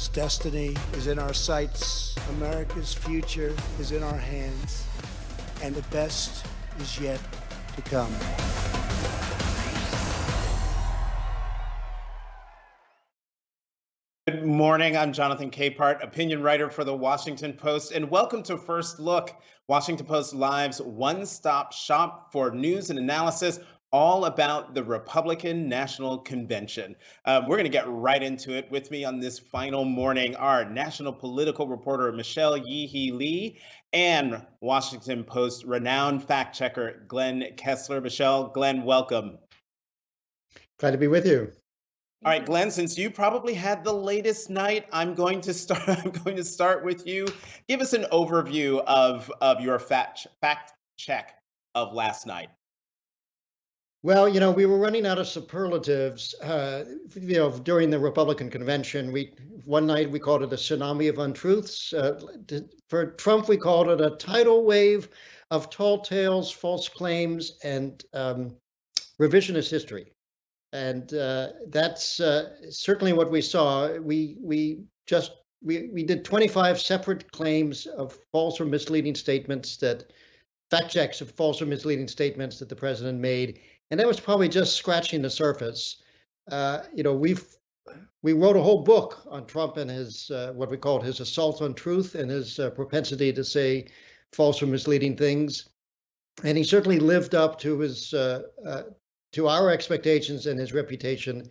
world's destiny is in our sights. America's future is in our hands. And the best is yet to come. Good morning. I'm Jonathan Capehart, opinion writer for the Washington Post, and welcome to First Look, Washington Post Live's one-stop shop for news and analysis all about the Republican National Convention. We're going to get right into it. With me on this final morning are national political reporter Michelle Ye Hee Lee and Washington Post renowned fact checker Glenn Kessler. Michelle, Glenn, welcome. Glad to be with you. All right, Glenn, since you probably had the latest night, I'm going to start with you. Give us an overview of your fact check of last night. Well, we were running out of superlatives, during the Republican convention. One night we called it a tsunami of untruths. For Trump, we called it a tidal wave of tall tales, false claims, and revisionist history. And that's certainly what we saw. We did 25 separate claims of false or misleading statements, fact checks of false or misleading statements that the president made, and that was probably just scratching the surface. We wrote a whole book on Trump and his what we called his assault on truth and his propensity to say false or misleading things, and he certainly lived up to his to our expectations and his reputation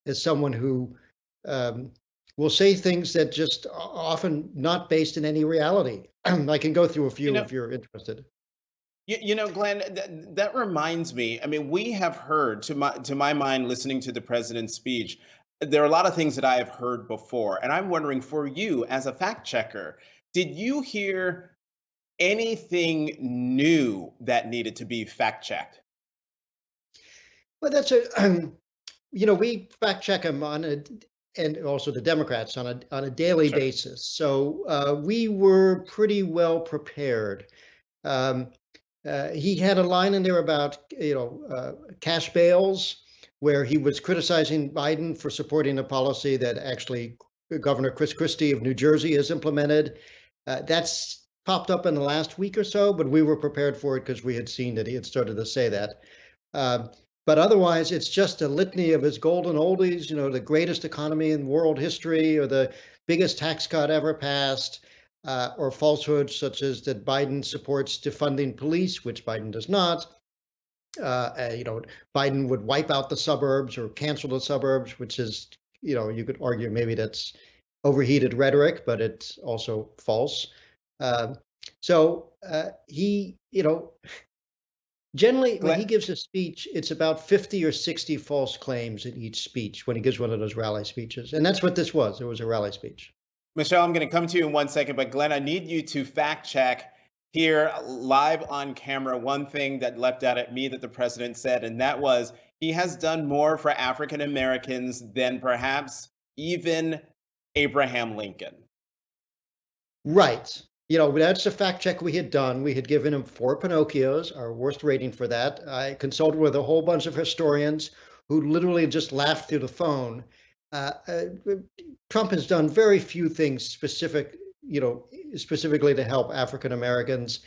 as someone who will say things that just often not based in any reality. I can go through a few if you're interested. Glenn, that reminds me. I mean, we have heard, to my mind, listening to the president's speech, there are a lot of things that I have heard before. And I'm wondering, for you as a fact checker, did you hear anything new that needed to be fact checked? Well, we fact check him and also the Democrats on a daily basis. So we were pretty well prepared. He had a line in there about cash bails, where he was criticizing Biden for supporting a policy that actually Governor Chris Christie of New Jersey has implemented. That's popped up in the last week or so, but we were prepared for it because we had seen that he had started to say that. But otherwise, it's just a litany of his golden oldies, the greatest economy in world history, or the biggest tax cut ever passed, or falsehoods such as that Biden supports defunding police, which Biden does not. Biden would wipe out the suburbs or cancel the suburbs, which is, you could argue maybe that's overheated rhetoric, but it's also false. He, generally, when he gives a speech, it's about 50 or 60 false claims in each speech when he gives one of those rally speeches. And that's what this was. It was a rally speech. Michelle, I'm going to come to you in 1 second, but Glenn, I need you to fact check here live on camera one thing that leapt out at me that the president said, and that was he has done more for African Americans than perhaps even Abraham Lincoln. Right. That's a fact check we had done. We had given him 4 Pinocchios, our worst rating for that. I consulted with a whole bunch of historians who literally just laughed through the phone. Trump has done very few things specifically to help African Americans.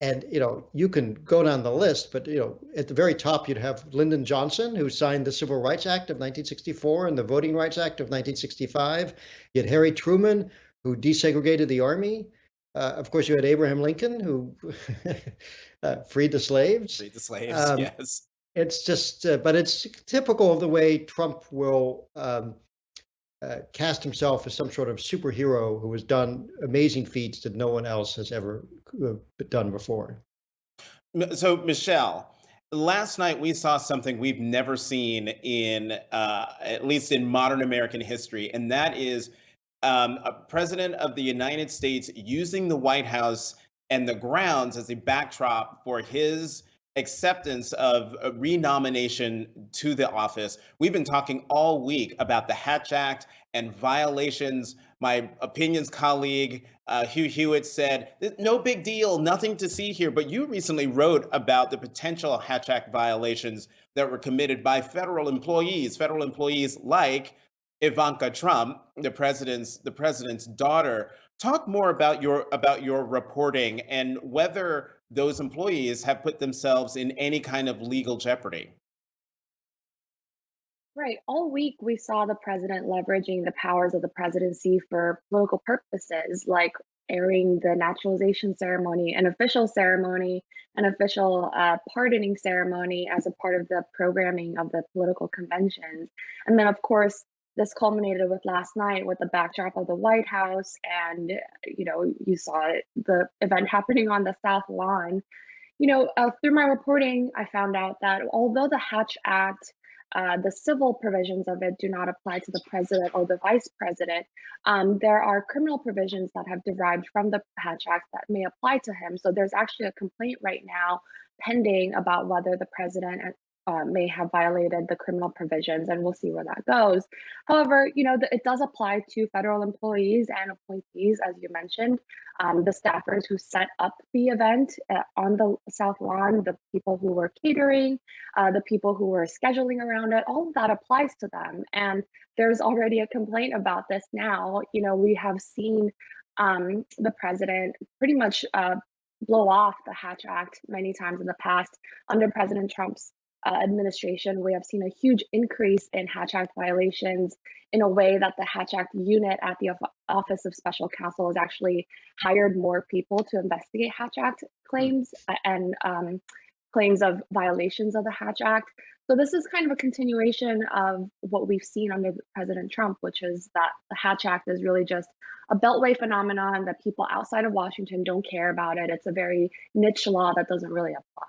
And, you can go down the list, but, at the very top, you'd have Lyndon Johnson, who signed the Civil Rights Act of 1964 and the Voting Rights Act of 1965. You had Harry Truman, who desegregated the Army. Of course, you had Abraham Lincoln, who freed the slaves. Freed the slaves, yes. It's just, but it's typical of the way Trump will cast himself as some sort of superhero who has done amazing feats that no one else has ever done before. So, Michelle, last night we saw something we've never seen in, at least in modern American history, and that is a president of the United States using the White House and the grounds as a backdrop for his acceptance of a renomination to the office. We've been talking all week about the Hatch Act and violations. My opinions colleague, Hugh Hewitt, said, no big deal, nothing to see here. But you recently wrote about the potential Hatch Act violations that were committed by federal employees like Ivanka Trump, the president's daughter. Talk more about your reporting and whether those employees have put themselves in any kind of legal jeopardy. Right. All week, we saw the president leveraging the powers of the presidency for political purposes, like airing the naturalization ceremony, an official pardoning ceremony as a part of the programming of the political conventions. And then, of course, this culminated with last night with the backdrop of the White House. And, you saw the event happening on the South Lawn. Through my reporting, I found out that although the Hatch Act, the civil provisions of it do not apply to the president or the vice president, there are criminal provisions that have derived from the Hatch Act that may apply to him. So there's actually a complaint right now pending about whether the president may have violated the criminal provisions, and we'll see where that goes. However, it does apply to federal employees and appointees, as you mentioned, the staffers who set up the event on the South Lawn, the people who were catering, the people who were scheduling around it, all of that applies to them. And there's already a complaint about this now. We have seen the president pretty much blow off the Hatch Act many times in the past. Under President Trump's administration, we have seen a huge increase in Hatch Act violations in a way that the Hatch Act unit at the Office of Special Counsel has actually hired more people to investigate Hatch Act claims and claims of violations of the Hatch Act. So this is kind of a continuation of what we've seen under President Trump, which is that the Hatch Act is really just a beltway phenomenon that people outside of Washington don't care about it. It's a very niche law that doesn't really apply.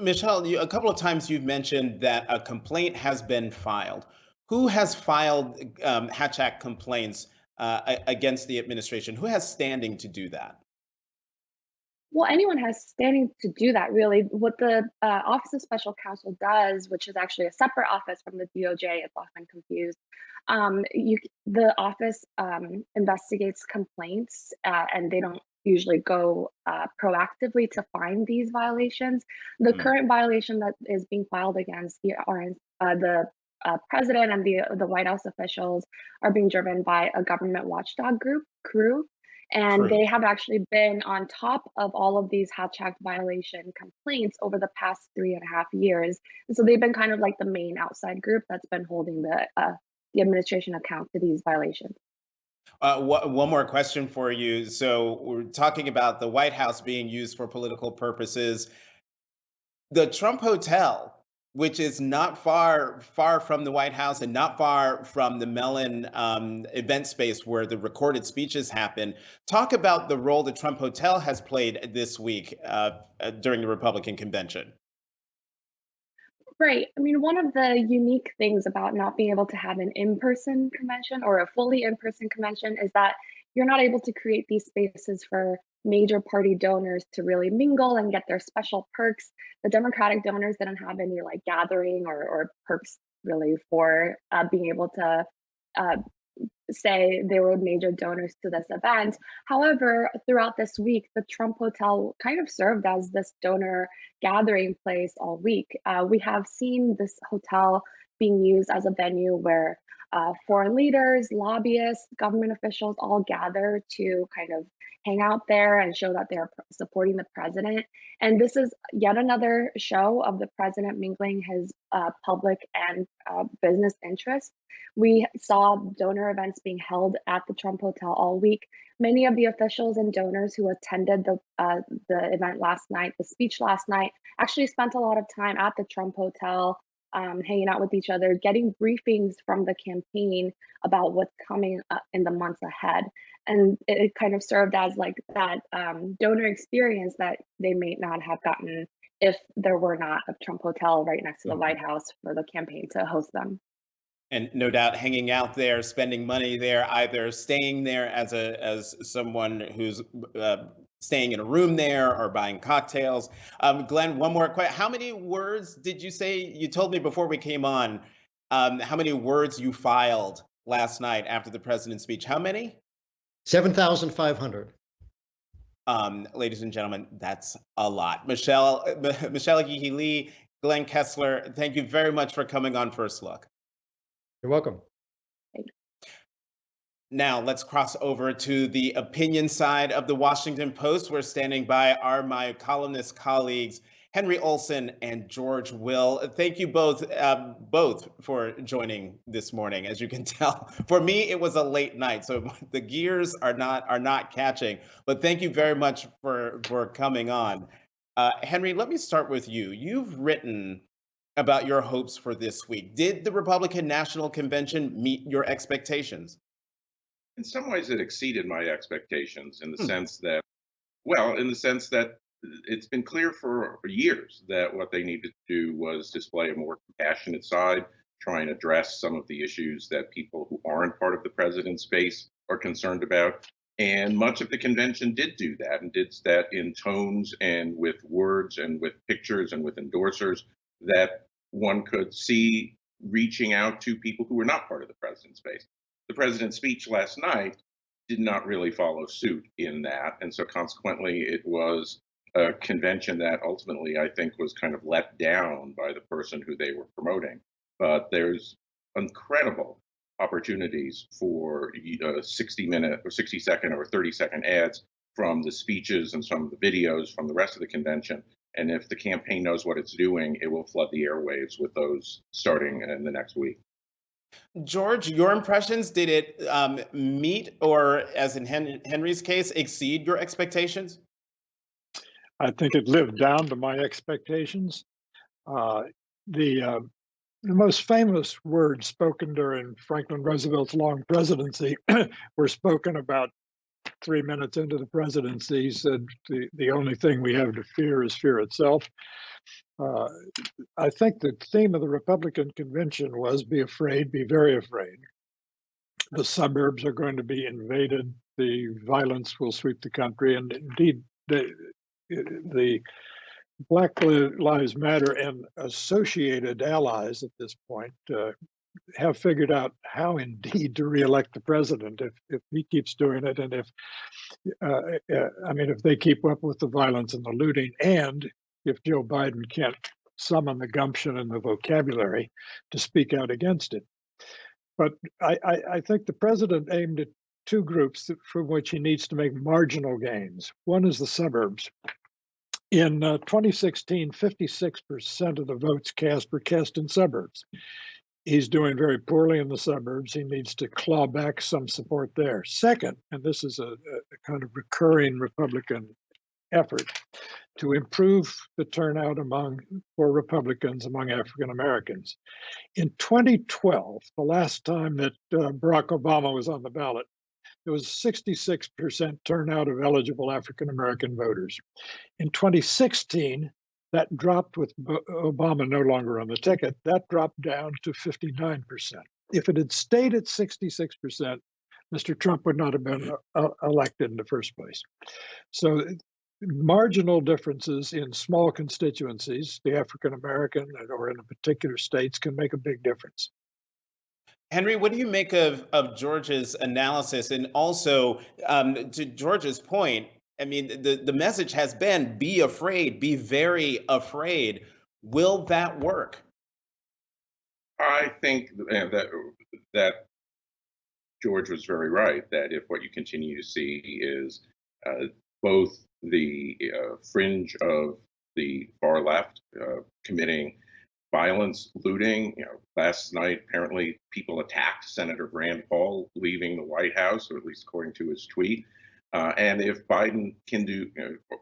Michelle, a couple of times you've mentioned that a complaint has been filed. Who has filed Hatch Act complaints against the administration? Who has standing to do that? Well, anyone has standing to do that, really. What the Office of Special Counsel does, which is actually a separate office from the DOJ, it's often confused. The office investigates complaints, and they don't usually go proactively to find these violations. The Mm, current violation that is being filed against the president and the White House officials are being driven by a government watchdog group, crew, and true. they have actually been on top of all of these Hatch Act violation complaints over the past 3.5 years. And so they've been kind of like the main outside group that's been holding the administration account for these violations. One more question for you. So we're talking about the White House being used for political purposes. The Trump Hotel, which is not far from the White House and not far from the Mellon event space where the recorded speeches happen. Talk about the role the Trump Hotel has played this week during the Republican convention. Right. I mean, one of the unique things about not being able to have an in-person convention or a fully in-person convention is that you're not able to create these spaces for major party donors to really mingle and get their special perks. The Democratic donors didn't have any like gathering or perks really for being able to uh, say they were major donors to this event. However, throughout this week, the Trump Hotel kind of served as this donor gathering place all week. We have seen this hotel being used as a venue where foreign leaders, lobbyists, government officials all gather to kind of hang out there and show that they're supporting the president. And this is yet another show of the president mingling his public and business interests. We saw donor events being held at the Trump Hotel all week. Many of the officials and donors who attended the event last night, the speech last night, actually spent a lot of time at the Trump Hotel, hanging out with each other, getting briefings from the campaign about what's coming up in the months ahead. And it kind of served as like that donor experience that they may not have gotten if there were not a Trump Hotel right next to the White House for the campaign to host them. And no doubt hanging out there, spending money there, either staying there as someone who's staying in a room there or buying cocktails. Glenn, one more question. How many words did you say? You told me before we came on how many words you filed last night after the president's speech. How many? 7,500. Ladies and gentlemen, that's a lot. Michelle Ye Hee Lee, Glenn Kessler, thank you very much for coming on First Look. You're welcome. Now let's cross over to the opinion side of the Washington Post. We're standing by are my columnist colleagues, Henry Olsen and George Will. Thank you both for joining this morning. As you can tell, for me it was a late night, so the gears are not catching. But thank you very much for coming on. Henry, let me start with you. You've written about your hopes for this week. Did the Republican National Convention meet your expectations? In some ways, it exceeded my expectations in the Hmm. sense that, well, in the sense that it's been clear for years that what they needed to do was display a more compassionate side, try and address some of the issues that people who aren't part of the president's base are concerned about. And much of the convention did do that and did that in tones and with words and with pictures and with endorsers that one could see reaching out to people who were not part of the president's base. The president's speech last night did not really follow suit in that. And so consequently, it was a convention that ultimately I think was kind of let down by the person who they were promoting. But there's incredible opportunities for 60-minute or 60-second or 30-second ads from the speeches and some of the videos from the rest of the convention. And if the campaign knows what it's doing, it will flood the airwaves with those starting in the next week. George, your impressions, did it meet or, as in Henry's case, exceed your expectations? I think it lived down to my expectations. Uh, the most famous words spoken during Franklin Roosevelt's long presidency were spoken about 3 minutes into the presidency. He said, the only thing we have to fear is fear itself. Uh, I think the theme of the Republican convention was be afraid, be very afraid. The suburbs are going to be invaded. The violence will sweep the country. And indeed, the Black Lives Matter and associated allies at this point have figured out how indeed to reelect the president if he keeps doing it, and if they keep up with the violence and the looting, and if Joe Biden can't summon the gumption and the vocabulary to speak out against it. But I think the president aimed at two groups from which he needs to make marginal gains. One is the suburbs. In 2016, 56% of the votes cast were cast in suburbs. He's doing very poorly in the suburbs. He needs to claw back some support there. Second, and this is a kind of recurring Republican effort, to improve the turnout for Republicans among African Americans. In 2012, the last time that Barack Obama was on the ballot, there was 66% turnout of eligible African American voters. In 2016, that dropped with Obama no longer on the ticket, that dropped down to 59%. If it had stayed at 66%, Mr. Trump would not have been elected in the first place. So marginal differences in small constituencies, the African American or in particular states, can make a big difference. Henry, what do you make of George's analysis? And also, to George's point, I mean, the message has been be afraid, be very afraid. Will that work? I think that George was very right that if what you continue to see is both the fringe of the far left committing violence, looting. Last night apparently people attacked Senator Rand Paul leaving the White House, or at least according to his tweet. And if Biden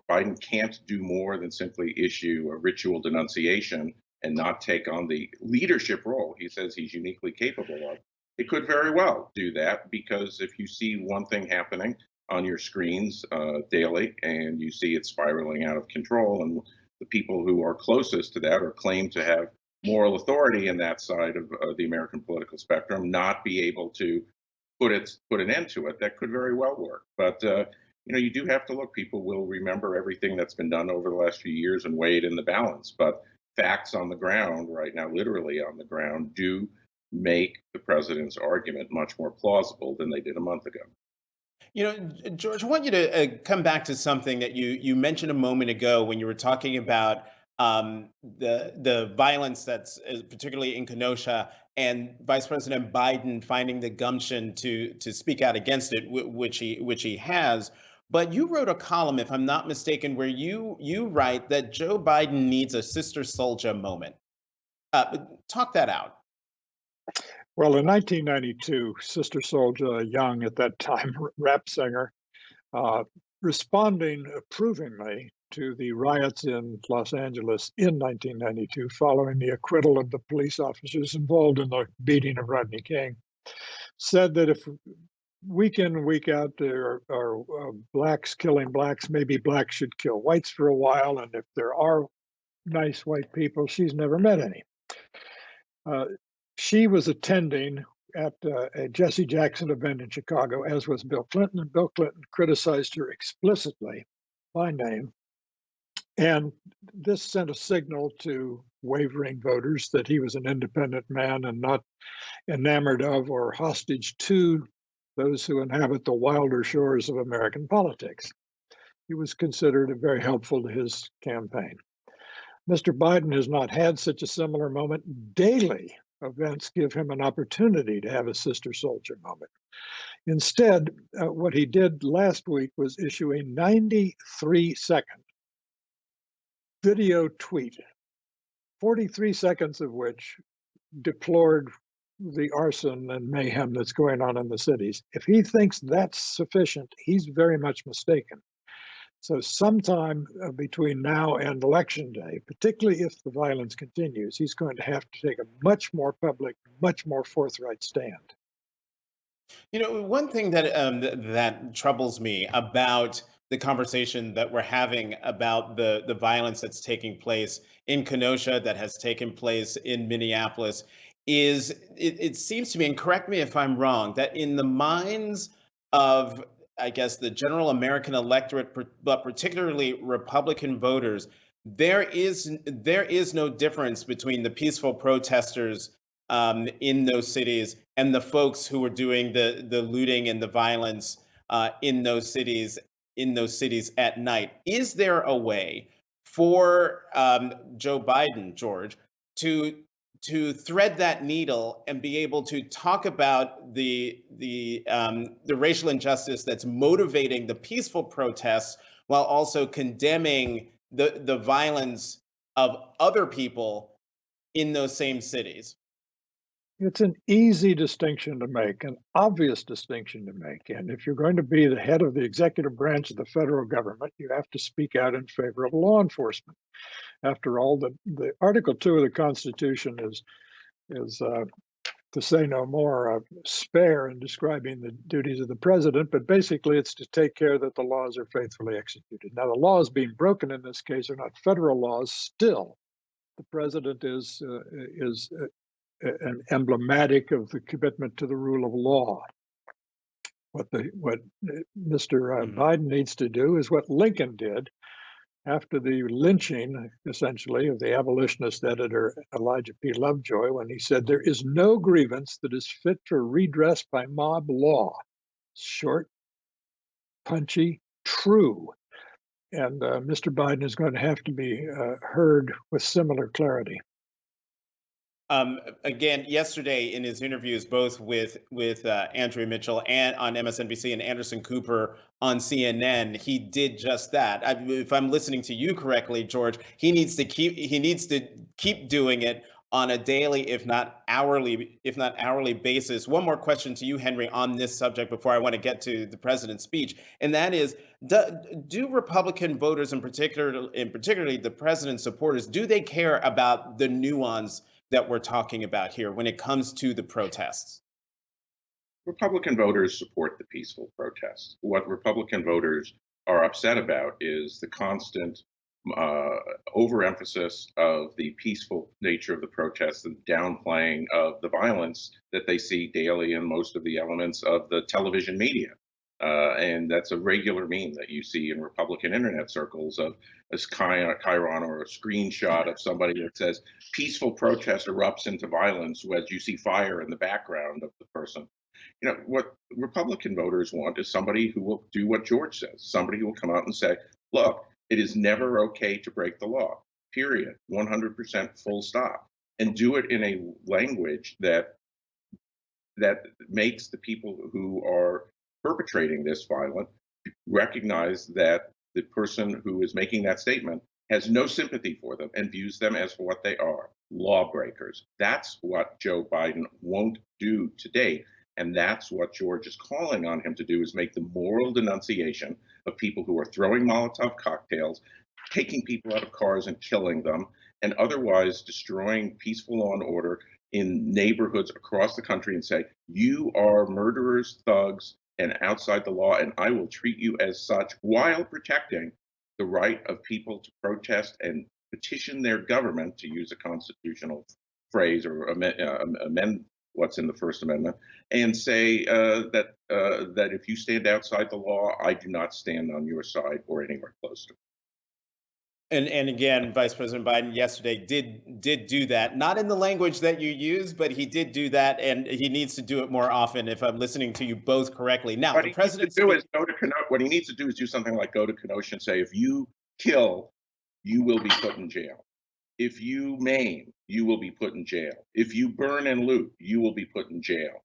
Biden can't do more than simply issue a ritual denunciation and not take on the leadership role he says he's uniquely capable of. It could very well do that, because if you see one thing happening on your screens daily and you see it spiraling out of control, and the people who are closest to that or claim to have moral authority in that side of the American political spectrum not be able to put an end to it, that could very well work. But you do have to look. People will remember everything that's been done over the last few years and weigh it in the balance. But facts on the ground right now, literally on the ground, do make the president's argument much more plausible than they did a month ago. George, I want you to come back to something that you mentioned a moment ago when you were talking about the violence that's particularly in Kenosha, and Vice President Biden finding the gumption to speak out against it, which he has. But you wrote a column, if I'm not mistaken, where you write that Joe Biden needs a Sister Soldier moment. Talk that out. Well, in 1992, Sister Souljah, young at that time rap singer, responding approvingly to the riots in Los Angeles in 1992, following the acquittal of the police officers involved in the beating of Rodney King, said that if week in and week out there are blacks killing blacks, maybe blacks should kill whites for a while, and if there are nice white people, she's never met any. She was attending at a Jesse Jackson event in Chicago, as was Bill Clinton, and Bill Clinton criticized her explicitly by name. And this sent a signal to wavering voters that he was an independent man and not enamored of or hostage to those who inhabit the wilder shores of American politics. He was considered very helpful to his campaign. Mr. Biden has not had such a similar moment. Daily events give him an opportunity to have a Sister Soldier moment. Instead, what he did last week was issue a 93-second video tweet, 43 seconds of which deplored the arson and mayhem that's going on in the cities. If he thinks that's sufficient, he's very much mistaken. So sometime between now and Election Day, particularly if the violence continues, he's going to have to take a much more public, much more forthright stand. You know, one thing that that troubles me about the conversation that we're having about the violence that's taking place in Kenosha, that has taken place in Minneapolis, is it seems to me, and correct me if I'm wrong, that in the minds of, I guess, the general American electorate, but particularly Republican voters, there is no difference between the peaceful protesters in those cities and the folks who were doing the looting and the violence in those cities at night. Is there a way for Joe Biden, George, to thread that needle and be able to talk about the racial injustice that's motivating the peaceful protests while also condemning the violence of other people in those same cities? It's an easy distinction to make, an obvious distinction to make. And if you're going to be the head of the executive branch of the federal government, you have to speak out in favor of law enforcement. After all, the Article 2 of the Constitution is to say no more, spare in describing the duties of the president, but basically it's to take care that the laws are faithfully executed. Now, the laws being broken in this case are not federal laws. Still, the president is an emblematic of the commitment to the rule of law. What Mr. Biden needs to do is what Lincoln did after the lynching, essentially, of the abolitionist editor Elijah P. Lovejoy, when he said, "There is no grievance that is fit for redress by mob law." Short, punchy, true. And Mr. Biden is going to have to be heard with similar clarity. Again, yesterday in his interviews, both with Andrea Mitchell and on MSNBC and Anderson Cooper on CNN, he did just that. If I'm listening to you correctly, George, he needs to keep doing it on a daily, if not hourly basis. One more question to you, Henry, on this subject before I want to get to the president's speech, and that is, do Republican voters, and particularly the president's supporters, do they care about the nuance that we're talking about here when it comes to the protests? Republican voters support the peaceful protests. What Republican voters are upset about is the constant overemphasis of the peaceful nature of the protests and downplaying of the violence that they see daily in most of the elements of the television media. And that's a regular meme that you see in Republican internet circles of a chyron or a screenshot of somebody that says peaceful protest erupts into violence as you see fire in the background of the person. You know, what Republican voters want is somebody who will do what George says, somebody who will come out and say, look, it is never okay to break the law. period, 100% full stop, and do it in a language that makes the people who are perpetrating this violence recognize that the person who is making that statement has no sympathy for them and views them as what they are, lawbreakers. That's what Joe Biden won't do today. And that's what George is calling on him to do, is make the moral denunciation of people who are throwing Molotov cocktails, taking people out of cars and killing them, and otherwise destroying peaceful law and order in neighborhoods across the country, and say, you are murderers, thugs, and outside the law, and I will treat you as such, while protecting the right of people to protest and petition their government, to use a constitutional phrase, or amend what's in the First Amendment, and say that if you stand outside the law, I do not stand on your side or anywhere close to it. And again, Vice President Biden yesterday did do that, not in the language that you use, but he did do that, and he needs to do it more often, if I'm listening to you both correctly. Now, the president What he needs to do is do something like go to Kenosha and say, if you kill, you will be put in jail. If you maim, you will be put in jail. If you burn and loot, you will be put in jail.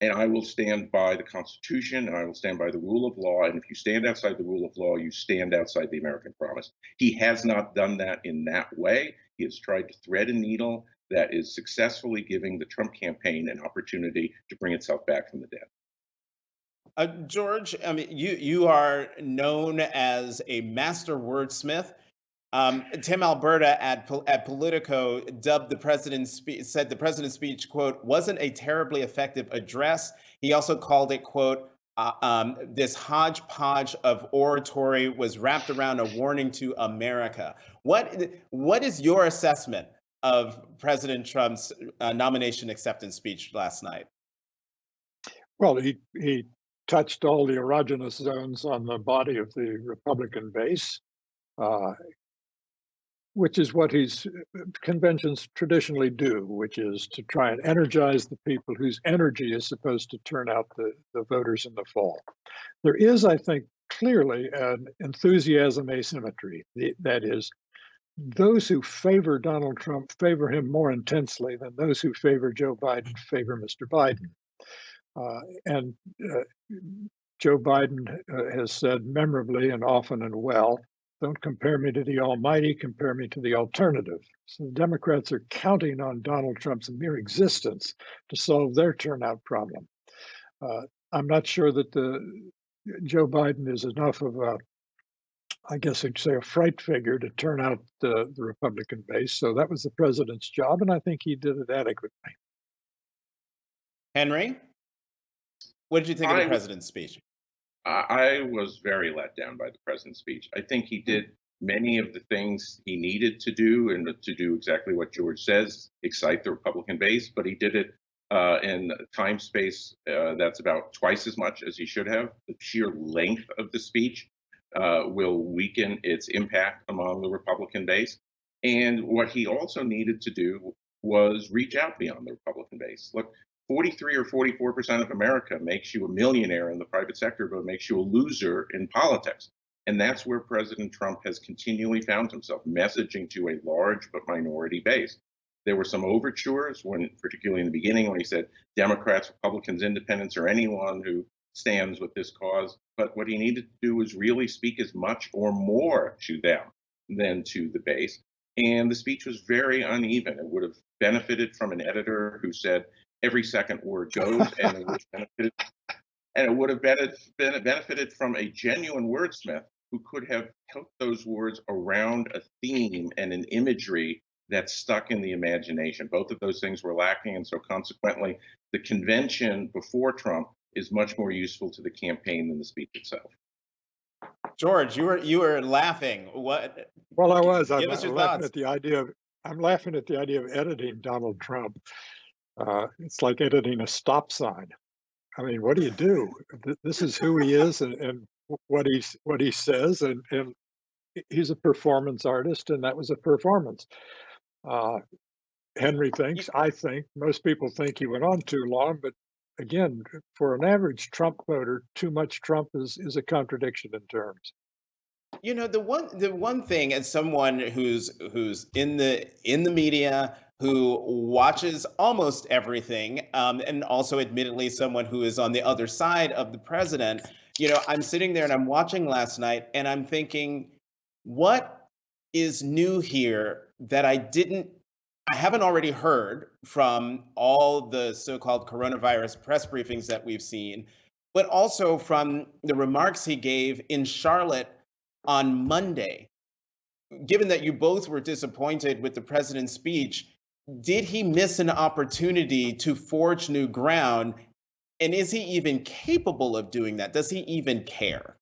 And I will stand by the Constitution, and I will stand by the rule of law. And if you stand outside the rule of law, you stand outside the American promise. He has not done that in that way. He has tried to thread a needle that is successfully giving the Trump campaign an opportunity to bring itself back from the dead. George, I mean, you are known as a master wordsmith. Tim Alberta at Politico dubbed the president's speech, said the president's speech, quote, wasn't a terribly effective address. He also called it, quote, this hodgepodge of oratory was wrapped around a warning to America. What is your assessment of President Trump's nomination acceptance speech last night? Well, he touched all the erogenous zones on the body of the Republican base, which is what conventions traditionally do, which is to try and energize the people whose energy is supposed to turn out the voters in the fall. There is, I think, clearly an enthusiasm asymmetry. That is, those who favor Donald Trump favor him more intensely than those who favor Joe Biden favor Mr. Biden. And Joe Biden has said memorably and often and well, don't compare me to the almighty, compare me to the alternative. So the Democrats are counting on Donald Trump's mere existence to solve their turnout problem. I'm not sure that Joe Biden is enough of a, I guess I'd say, a fright figure to turn out the Republican base. So that was the president's job, and I think he did it adequately. Henry, what did you think of the president's speech? I was very let down by the president's speech. I think he did many of the things he needed to do, and to do exactly what George says, excite the Republican base, but he did it in a time space that's about twice as much as he should have. The sheer length of the speech will weaken its impact among the Republican base. And what he also needed to do was reach out beyond the Republican base. Look, 43 or 44% of America makes you a millionaire in the private sector, but makes you a loser in politics. And that's where President Trump has continually found himself, messaging to a large but minority base. There were some overtures, particularly in the beginning, when he said Democrats, Republicans, Independents, or anyone who stands with this cause. But what he needed to do was really speak as much or more to them than to the base. And the speech was very uneven. It would have benefited from an editor who said every second word goes, and it would have benefited from a genuine wordsmith who could have put those words around a theme and an imagery that stuck in the imagination. Both of those things were lacking, and so consequently, the convention before Trump is much more useful to the campaign than the speech itself. George, you were laughing. What? Well, I was. Give us your thoughts. I'm laughing at the idea of editing Donald Trump. It's like editing a stop sign. I mean, what do you do? This is who he is, and what he says, and he's a performance artist, and that was a performance. Henry thinks, I think, most people think he went on too long, but again, for an average Trump voter, too much Trump is a contradiction in terms. The one thing, as someone who's in the media, who watches almost everything, and also admittedly someone who is on the other side of the president, I'm sitting there and I'm watching last night and I'm thinking, what is new here that I haven't already heard from all the so-called coronavirus press briefings that we've seen, but also from the remarks he gave in Charlotte on Monday. Given that you both were disappointed with the president's speech, did he miss an opportunity to forge new ground? And is he even capable of doing that? Does he even care?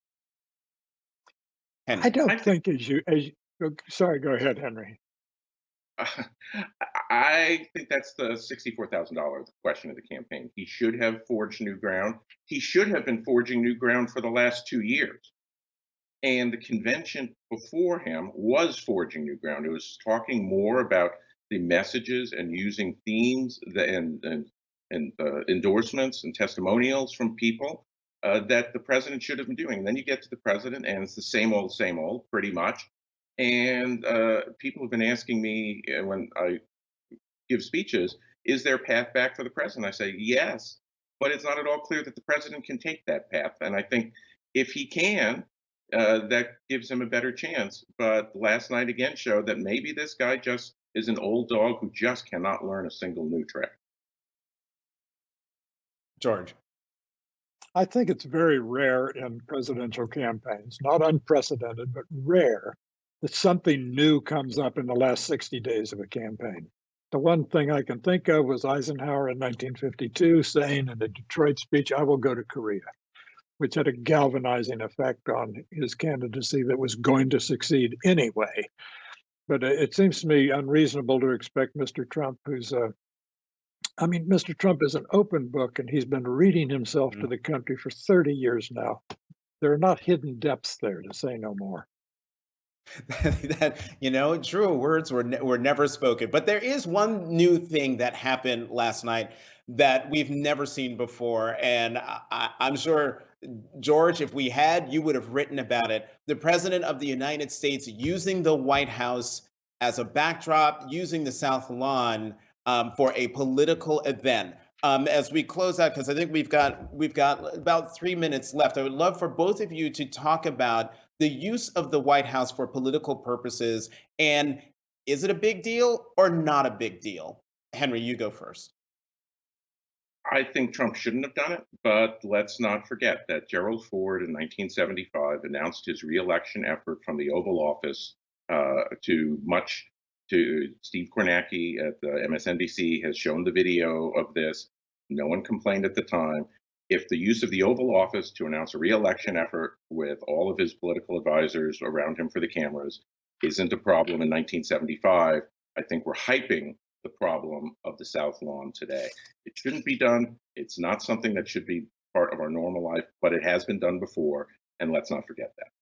I Henry. don't think sorry, go ahead, Henry. I think that's the $64,000 question of the campaign. He should have forged new ground. He should have been forging new ground for the last 2 years. And the convention before him was forging new ground. It was talking more about the messages and using themes and endorsements and testimonials from people that the president should have been doing. And then you get to the president, and it's the same old, pretty much. And people have been asking me when I give speeches, is there a path back for the president? I say yes, but it's not at all clear that the president can take that path. And I think if he can, that gives him a better chance. But last night again showed that maybe this guy just is an old dog who just cannot learn a single new trick. George. I think it's very rare in presidential campaigns, not unprecedented, but rare, that something new comes up in the last 60 days of a campaign. The one thing I can think of was Eisenhower in 1952 saying in the Detroit speech, "I will go to Korea," which had a galvanizing effect on his candidacy that was going to succeed anyway. But it seems to me unreasonable to expect Mr. Trump, Mr. Trump is an open book, and he's been reading himself to the country for 30 years now. There are not hidden depths there, to say no more. Truer words were never spoken. But there is one new thing that happened last night that we've never seen before. And I'm sure, George, if we had, you would have written about it. The president of the United States using the White House as a backdrop, using the South Lawn for a political event. As we close out, because I think we've got about 3 minutes left, I would love for both of you to talk about the use of the White House for political purposes, and is it a big deal or not a big deal? Henry, you go first. I think Trump shouldn't have done it, but let's not forget that Gerald Ford in 1975 announced his reelection effort from the Oval Office to Steve Kornacki at the MSNBC has shown the video of this. No one complained at the time. If the use of the Oval Office to announce a re-election effort with all of his political advisors around him for the cameras isn't a problem in 1975, I think we're hyping the problem of the South Lawn today. It shouldn't be done. It's not something that should be part of our normal life, but it has been done before, and let's not forget that.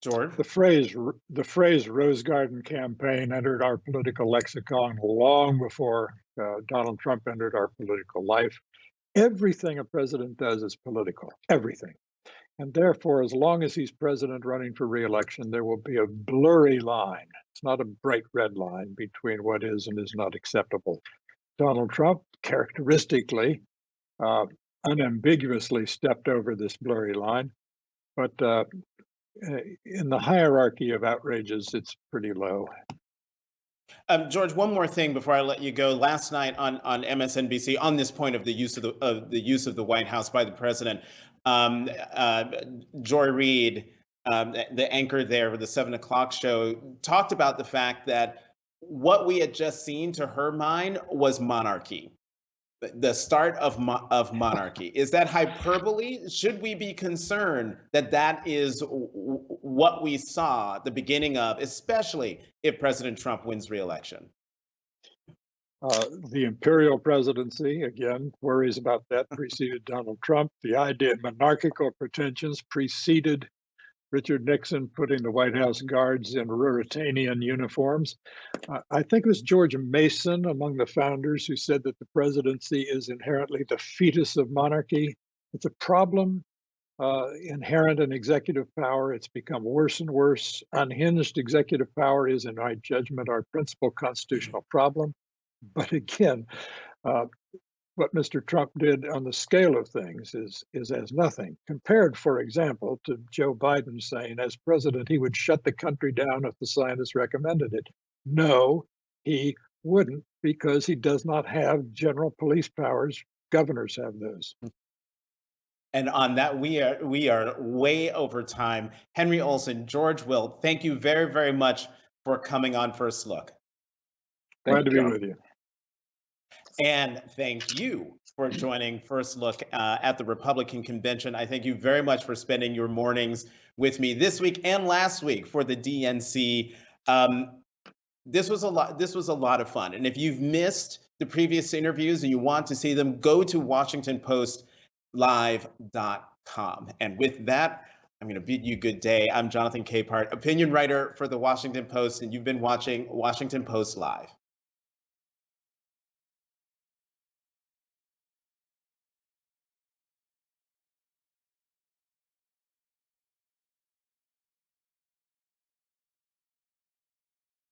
George? The phrase Rose Garden campaign entered our political lexicon long before Donald Trump entered our political life. Everything a president does is political, everything. And therefore, as long as he's president running for re-election, there will be a blurry line. It's not a bright red line between what is and is not acceptable. Donald Trump, characteristically, unambiguously stepped over this blurry line. But in the hierarchy of outrages, it's pretty low. George, one more thing before I let you go. Last night on MSNBC, on this point of the use of the White House by the president, Joy Reid, the anchor there with the 7 o'clock show, talked about the fact that what we had just seen, to her mind, was monarchy. The start of monarchy. Is that hyperbole? Should we be concerned that that is what we saw the beginning of, especially if President Trump wins re-election? The imperial presidency, again, worries about that, preceded Donald Trump. The idea of monarchical pretensions preceded Richard Nixon putting the White House guards in Ruritanian uniforms. I think it was George Mason among the founders who said that the presidency is inherently the fetus of monarchy. It's a problem inherent in executive power. It's become worse and worse. Unhinged executive power is, in my judgment, our principal constitutional problem. But again, what Mr. Trump did on the scale of things is as nothing compared, for example, to Joe Biden saying as president he would shut the country down if the scientists recommended it. No, he wouldn't, because he does not have general police powers. Governors have those. And on that, we are way over time. Henry Olsen, George Will, thank you very, very much for coming on First Look. Glad to be with you. And thank you for joining First Look at the Republican Convention. I thank you very much for spending your mornings with me this week and last week for the DNC. This was a lot of fun. And if you've missed the previous interviews and you want to see them, go to WashingtonPostLive.com. And with that, I'm going to bid you good day. I'm Jonathan Capehart, opinion writer for the Washington Post, and you've been watching Washington Post Live.